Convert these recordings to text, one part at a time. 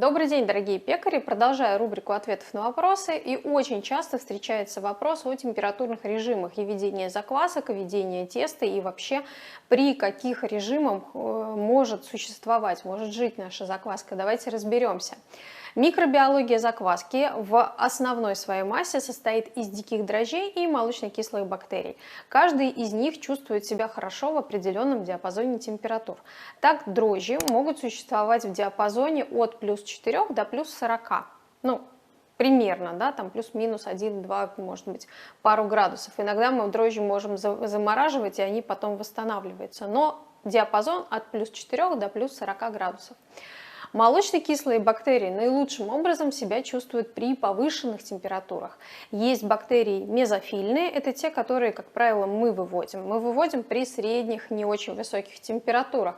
Добрый день, дорогие пекари! Продолжаю рубрику ответов на вопросы. И очень часто встречается вопрос о температурных режимах и ведении заквасок, и ведении теста, и вообще при каких режимах может существовать, может жить наша закваска. Давайте разберемся. Микробиология закваски в основной своей массе состоит из диких дрожжей и молочно-кислых бактерий. Каждый из них чувствует себя хорошо в определенном диапазоне температур. Так, дрожжи могут существовать в диапазоне от плюс 4 до плюс 40. Ну, примерно, да, там плюс-минус 1-2, может быть, пару градусов. Иногда мы дрожжи можем замораживать, и они потом восстанавливаются. Но диапазон от плюс 4 до плюс 40 градусов. Молочно-кислые бактерии наилучшим образом себя чувствуют при повышенных температурах. Есть бактерии мезофильные, это те, которые, как правило, мы выводим. Мы выводим при средних, не очень высоких температурах.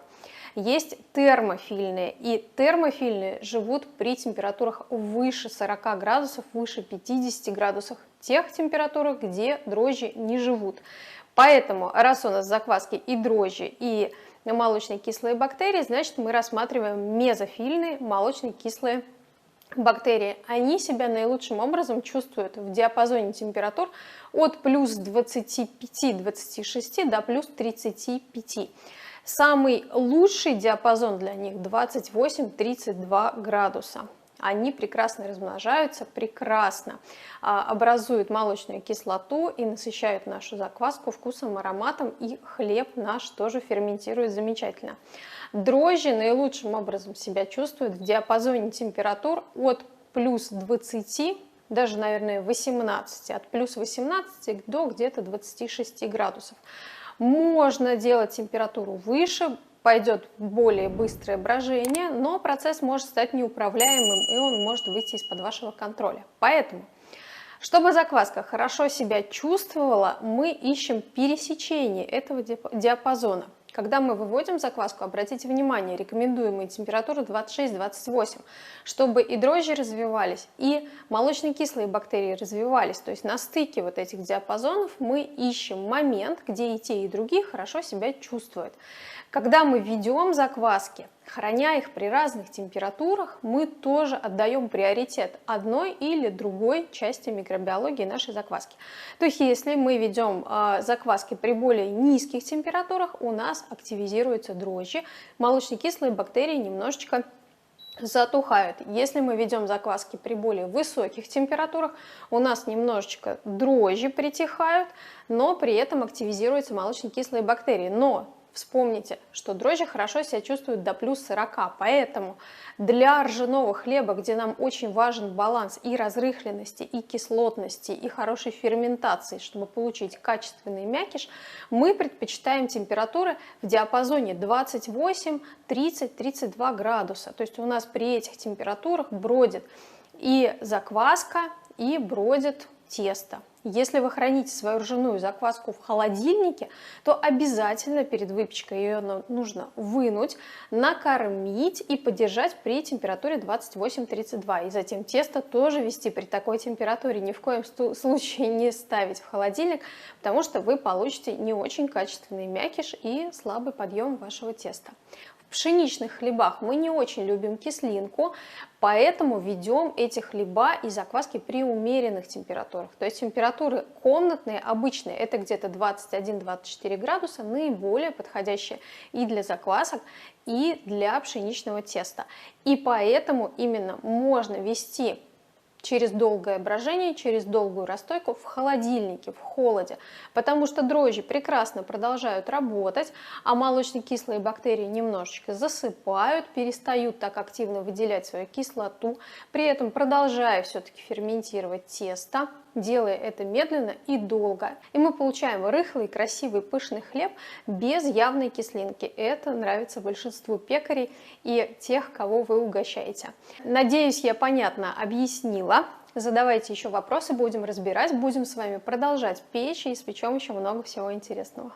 Есть термофильные, и термофильные живут при температурах выше 40 градусов, выше 50 градусов, тех температурах, где дрожжи не живут. Поэтому, раз у нас в закваске и дрожжи, и молочно-кислые бактерии, значит, мы рассматриваем мезофильные молочно-кислые бактерии. Они себя наилучшим образом чувствуют в диапазоне температур от плюс 25-26 до плюс 35. Самый лучший диапазон для них 28-32 градуса. Они прекрасно размножаются, прекрасно образуют молочную кислоту и насыщают нашу закваску вкусом, ароматом, и хлеб наш тоже ферментирует замечательно. Дрожжи наилучшим образом себя чувствуют в диапазоне температур от плюс 20, даже, наверное, 18, от плюс 18 до где-то 26 градусов. Можно делать температуру выше, пойдет более быстрое брожение, но процесс может стать неуправляемым, и он может выйти из-под вашего контроля. Поэтому, чтобы закваска хорошо себя чувствовала, мы ищем пересечение этого диапазона. Когда мы выводим закваску, обратите внимание, рекомендуемые температуры 26-28, чтобы и дрожжи развивались, и молочно-кислые бактерии развивались. То есть на стыке вот этих диапазонов мы ищем момент, где и те, и другие хорошо себя чувствуют. Когда мы ведем закваски, храня их при разных температурах, мы тоже отдаем приоритет одной или другой части микробиологии нашей закваски. То есть если мы ведем закваски при более низких температурах, у нас активизируются дрожжи, молочно-кислые бактерии немножечко затухают. Если мы ведем закваски при более высоких температурах, у нас немножечко дрожжи притихают, но при этом активизируются молочно-кислые бактерии. Но вспомните, что дрожжи хорошо себя чувствуют до плюс 40, поэтому для ржаного хлеба, где нам очень важен баланс и разрыхленности, и кислотности, и хорошей ферментации, чтобы получить качественный мякиш, мы предпочитаем температуры в диапазоне 28, 30, 32 градуса. То есть у нас при этих температурах бродит и закваска, и бродит тесто. Если вы храните свою ржаную закваску в холодильнике, то обязательно перед выпечкой ее нужно вынуть, накормить и подержать при температуре 28-32. И затем тесто тоже вести при такой температуре. Ни в коем случае не ставить в холодильник, потому что вы получите не очень качественный мякиш и слабый подъем вашего теста. В пшеничных хлебах мы не очень любим кислинку, поэтому ведем эти хлеба и закваски при умеренных температурах. То есть температуры комнатные, обычные, это где-то 21-24 градуса, наиболее подходящие и для заквасок, и для пшеничного теста. И поэтому именно можно вести через долгое брожение, через долгую расстойку в холодильнике, в холоде, потому что дрожжи прекрасно продолжают работать, а молочно-кислые бактерии немножечко засыпают, перестают так активно выделять свою кислоту, при этом продолжая все-таки ферментировать тесто, делая это медленно и долго. И мы получаем рыхлый, красивый, пышный хлеб без явной кислинки. Это нравится большинству пекарей и тех, кого вы угощаете. Надеюсь, я понятно объяснила. Задавайте еще вопросы, будем разбирать, будем с вами продолжать печь и испечем еще много всего интересного.